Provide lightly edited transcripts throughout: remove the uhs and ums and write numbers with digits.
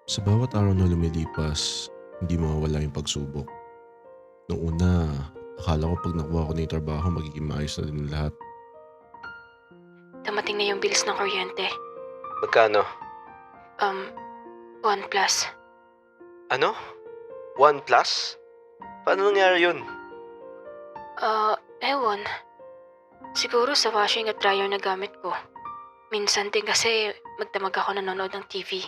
Sa bawat araw na lumilipas, hindi mawawala yung pagsubok. Noong una, akala ko pag nakuha ko na yung trabaho, magiging maayos na din ang lahat. Dumating na yung bills ng kuryente. Magkano? Um, OnePlus. Ano? OnePlus? Paano nangyari yun? Ewan. Siguro sa washing at dryer na gamit ko. Minsan din kasi magdamag ako nanonood ng TV.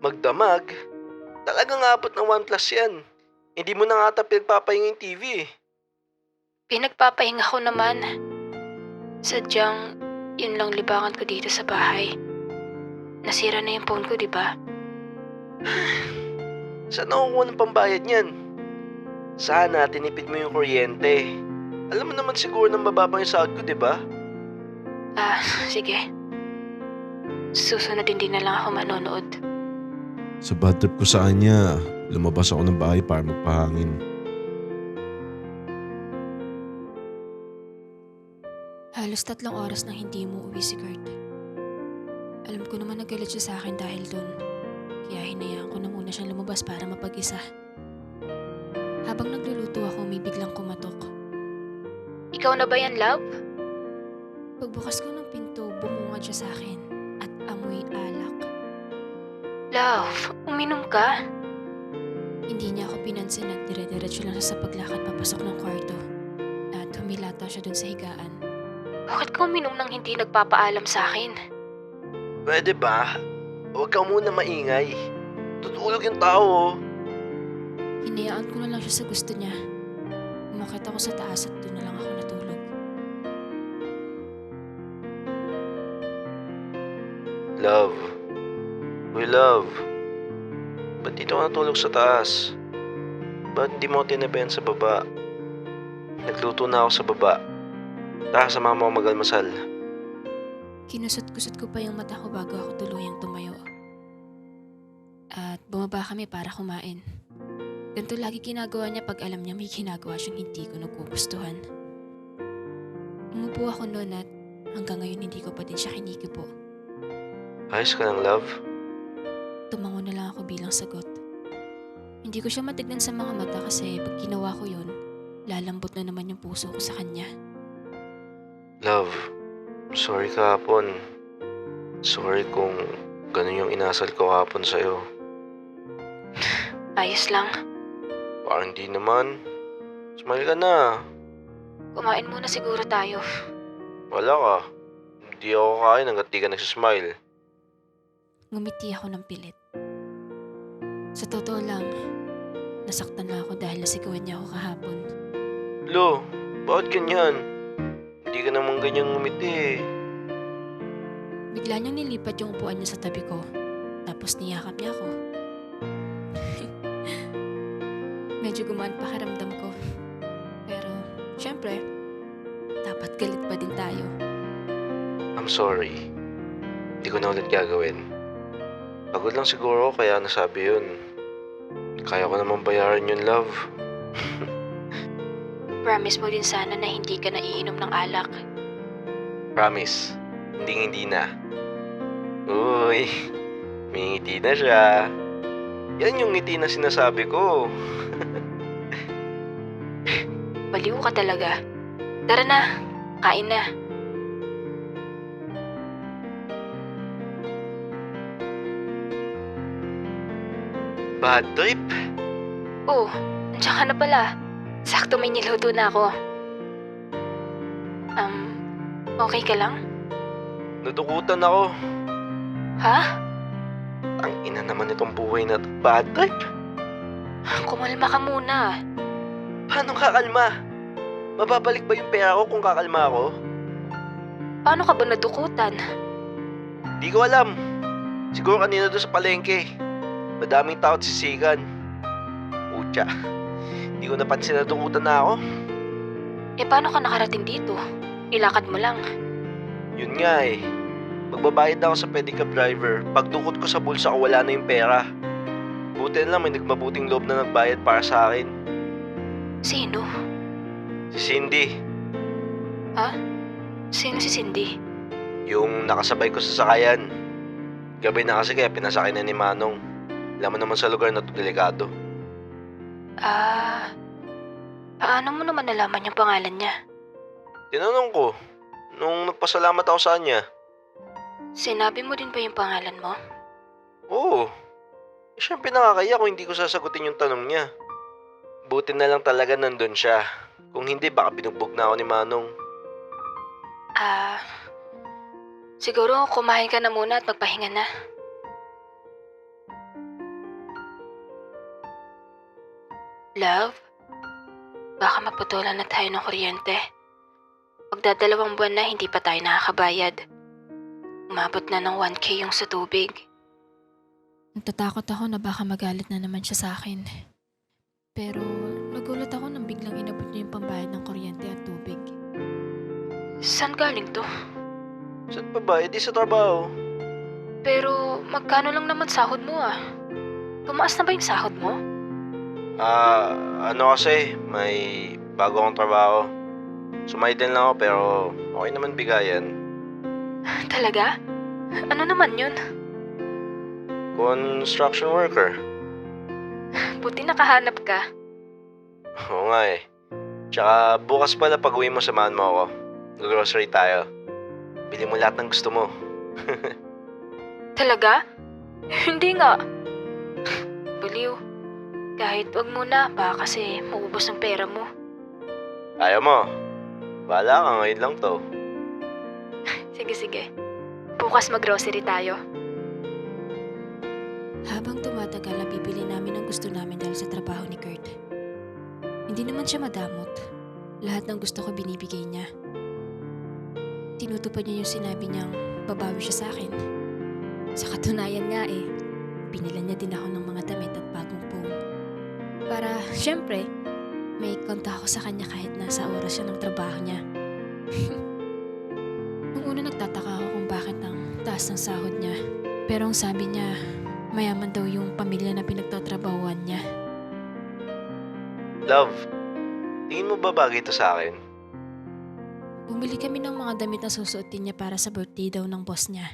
Magdamag? Talagang abot ng OnePlus yan. Hindi mo na nga ata pinagpapahinga yung TV eh. Pinagpapahinga ko naman. Sadyang, yun lang libangan ko dito sa bahay. Nasira na yung phone ko, di ba? Saan nakukuha ng pambayad niyan? Sana tinipid mo yung kuryente. Alam mo naman siguro na mababang yung sahod ko, di ba? Sige. Susunod din na lang ako manonood. Sa bad trip ko sa kanya, lumabas ako ng bahay para magpahangin. Halos 3 oras nang hindi mo uwi si Kurt. Alam ko naman nagalit siya sa akin dahil doon. Kaya hinayaan ko na muna siyang lumabas para mapag-isa. Habang nagluluto ako, may biglang kumatok. Ikaw na ba yan, love? Pagbukas ko ng pinto, bumungad siya sa akin at amoy alak. Love, uminom ka? Hindi niya ako pinansin at dire-diretso lang siya sa paglakad papasok ng kwarto. At humilata siya dun sa higaan. Bakit ka uminom nang hindi nagpapaalam sa akin? Pwede ba? Huwag ka muna maingay. Tutulog yung tao. Hinayaan ko na lang siya sa gusto niya. Umakit ako sa taas at doon na lang ako natulog. Love. We love. Ba't dito ka natulog sa taas? Ba't hindi mo tinabayan sa baba? Nagluto na ako sa baba. Tara, sama mo ako mag-almusal. Kinusot-kusot ko pa yung mata ko bago ako tuluyang tumayo. At bumaba kami para kumain. Ganito lagi ginagawa niya pag alam niya may ginagawa siyang hindi ko nagugustuhan. Umupo ako noon at hanggang ngayon hindi ko pa din siya kinikipo. Ayos ka lang, love? Tumango na lang ako bilang sagot. Hindi ko siya matignan sa mga mata kasi pag ginawa ko yun, lalambot na naman yung puso ko sa kanya. Love, sorry kahapon. Sorry kung ganun yung inasal ko kahapon sa'yo. Ayos lang. Parang hindi naman. Smile ka na. Kumain muna siguro tayo. Wala ka. Hindi ako kain hanggat di ka nagsismile. Ngumiti ako ng pilit. Sa totoo lang, nasaktan na ako dahil nasigawan niya ako kahapon. Lo, bakit ganyan? Hindi ka naman ganyan ngumiti eh. Bigla niyang nilipat yung upuan niya sa tabi ko. Tapos niyakap niya ako. Medyo gumaan pakiramdam ko. Pero, syempre, dapat galit pa din tayo. I'm sorry. Hindi ko na ulit gagawin. Pagod lang siguro kaya nasabi yun. Kaya ko naman bayaran yun, love. Promise mo din sana na hindi ka naiinom ng alak. Promise. Hindi na. Uy, may ngiti na siya. Yan yung ngiti na sinasabi ko. Baliw ka talaga. Tara na, kain na. Bad trip? Oh, nandiyan ka na pala. Sakto may niluto na ako. Okay ka lang? Nadukutan ako. Ha? Ang ina naman itong buhay na to. Bad trip? Kumalma ka muna. Paano kakalma? Mababalik ba yung pera ko kung kakalma ako? Paano ka ba nadukutan? Di ko alam. Siguro kanina doon sa palengke. Madaming tao at sisigan. Utya. Di ko napansin na dukutan na ako. Paano ka nakarating dito? Ilakad mo lang. Yun nga eh. Magbabayad na ako sa pedicab driver. Pagdukot ko sa bulsa ko wala na yung pera. Buti na lang may nagmabuting loob na nagbayad para sa akin. Sino? Si Cindy. Ha? Sino si Cindy? Yung nakasabay ko sa sakayan. Gabi na kasi kaya pinasakay na ni Manong. Alam mo naman sa lugar na to delikado. Paano mo naman nalaman yung pangalan niya? Tinanong ko, nung nagpasalamat ako sa kanya. Sinabi mo din ba yung pangalan mo? Oo. Siyempre nakakaya kung hindi ko sasagutin yung tanong niya. Buti na lang talaga nandun siya. Kung hindi, baka binugbog na ako ni Manong. Siguro kumain ka na muna at magpahinga na. Love, baka maputulan na tayo ng kuryente. Pagdadalawang buwan na hindi pa tayo nakakabayad. Umabot na ng 1K yung sa tubig. Natatakot ako na baka magalit na naman siya sa akin. Pero nagulat ako nang biglang inabot niya yung pambayad ng kuryente at tubig. Saan galing to? Saan pa ba? Di sa trabaho. Pero magkano lang naman sahod mo ah? Tumaas na ba yung sahod mo? Ano kasi, may bago akong trabaho. Sumay din lang ako pero okay naman bigayan. Talaga? Ano naman yun? Construction worker. Buti nakahanap ka. Oo nga eh. Tsaka bukas pala pag uwi mo samahan mo ako. Grocery tayo. Bili mo lahat ng gusto mo. Talaga? Hindi nga. Baliw. Kahit wag muna, baka kasi maubos ang pera mo. Ayaw mo. Bahala ka, ngayon lang to. Sige. Bukas mag-grocery tayo. Habang tumatagal, nabibili namin ang gusto namin dahil sa trabaho ni Kurt. Hindi naman siya madamot. Lahat ng gusto ko binibigay niya. Tinutupad niya yung sinabi niyang babawi siya sa akin. Sa katunayan nga pinilan niya din ako ng mga damit at bagong phone. Para, syempre, may konta ako sa kanya kahit nasa oras siya ng trabaho niya. Nung una nagtataka ako kung bakit ang taas ng sahod niya. Pero ang sabi niya, mayaman daw yung pamilya na pinagtatrabahuan niya. Love, tingin mo ba bagay ito sa akin? Bumili kami ng mga damit na susuotin niya para sa birthday daw ng boss niya.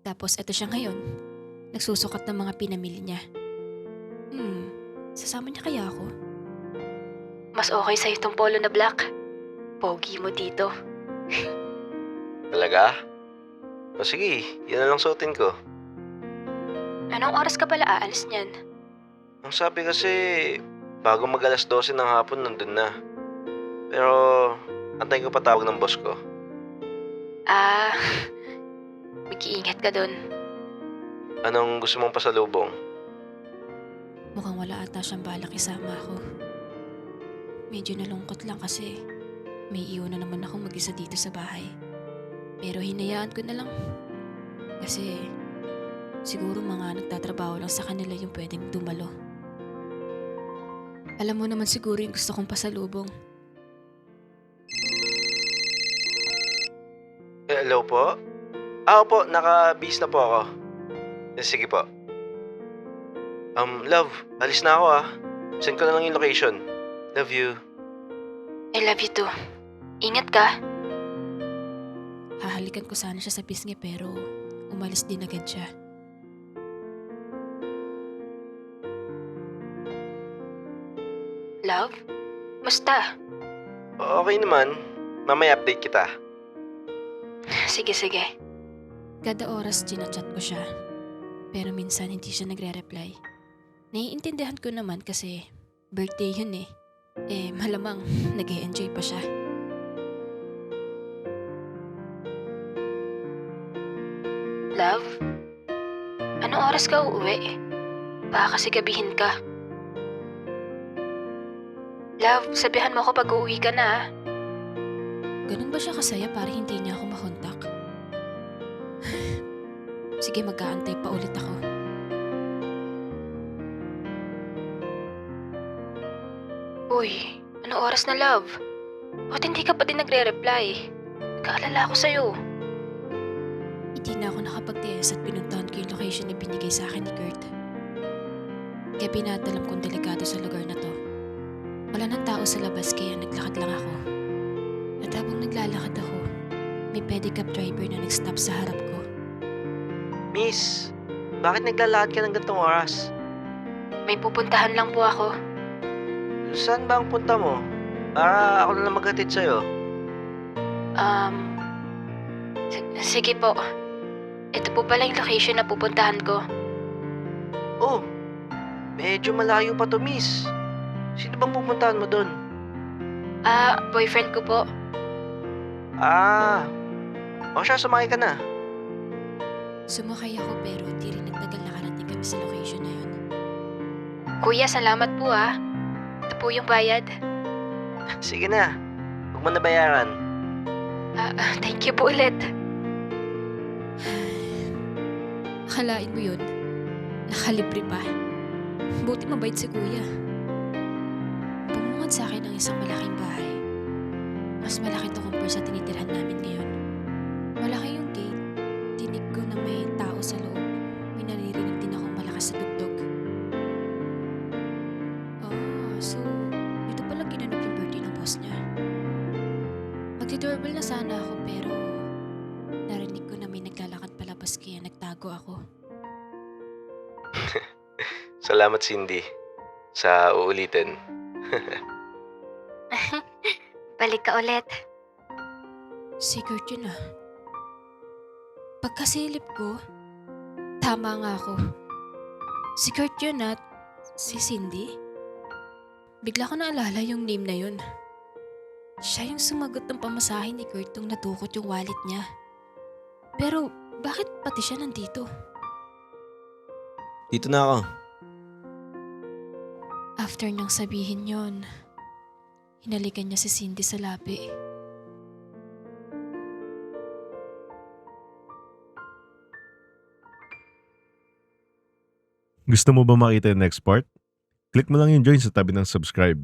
Tapos eto siya ngayon, nagsusukat ng mga pinamili niya. Sasama niya kaya ako? Mas okay sa itong polo na black. Pogi mo dito. Talaga? O sige, yan na lang suotin ko. Anong oras ka pala aalis niyan? Ang sabi kasi, bago mag alas 12 ng hapon nandun na. Pero, antayin ko pa tawag ng boss ko. Mag-iingat ka dun. Anong gusto mong pasalubong? Mukhang wala ata siyang balak isama ako. Medyo nalungkot lang kasi may iwan na naman ako mag-isa dito sa bahay. Pero hinayaan ko na lang. Kasi siguro mga nagtatrabaho lang sa kanila yung pwedeng dumalo. Alam mo naman siguro yung gusto kong pasalubong. Hello po? Opo, naka-bis na po ako. Sige po. Love, alis na ako Send ko na lang yung location. Love you. I love you too. Ingat ka. Hahalikan ko sana siya sa pisngi pero umalis din agad siya. Love? Musta? Okay naman. Mamaya update kita. Sige. Kada oras ginachat ko siya. Pero minsan hindi siya nagre-reply. Naiintindihan ko naman kasi birthday yun malamang nag-e-enjoy pa siya. Love? Anong oras ka uuwi? Baka kasi gabihin ka. Love, sabihan mo ako pag uuwi ka na Ganun ba siya kasaya para hindi niya ako makontak? Sige, mag-aantay pa ulit ako. Uy, anong oras na, love? Bakit hindi ka pa din nagre-reply? Nag-aalala ako sa'yo. Hindi na ako nakapag-DS at pinuntahan ko yung location na binigay sa akin ni Kurt. Kaya pinatalam kong delikado sa lugar na to. Wala nang tao sa labas kaya naglakad lang ako. At habang naglalakad ako, may pedicab driver na nag-stop sa harap ko. Miss, Bakit naglalakad ka ng gantong oras? May pupuntahan lang po ako. Saan ba ang punta mo? Para ako na lang maghatid sa'yo. Sige po. Ito po pala yung location na pupuntahan ko. Oh, medyo malayo pa to, miss. Sino bang pupuntahan mo doon? Boyfriend ko po. O siya, sumakay ka na. Sumakay ako pero di rin nagtagal nakarating kami sa location na yun. Kuya, salamat po ah. Ito po yung bayad. Sige na, huwag mo nabayaran. Thank you po ulit. Akalain mo yun? Nakalibre pa. Buti mabait si kuya. Bumungad sa akin ang isang malaking bahay. Mas malaki to compare sa tinitirhan namin ngayon. Malaki yung gate. Dinig ko na may tao sa loob. May naririnig din akong malakas na tugtog. So, ito pala ginanap yung birthday ng boss niya. Magdi-doorbell na sana ako pero narinig ko na may naglalakad palabas kaya nagtago ako. Salamat, Cindy, sa uulitin. Balik ka ulit. Sigurd yun ah. Pagkasilip ko, tama nga ako. Si Kurt yun at si Cindy. Bigla ko naalala yung name na yun. Siya yung sumagot ng pamasahe ni Kurt nung natukot yung wallet niya. Pero bakit pati siya nandito? Dito na ako. After niyang sabihin yon, hinalikan niya si Cindy sa labi. Gusto mo ba makita yung next part? Click mo lang yung join sa tabi ng subscribe.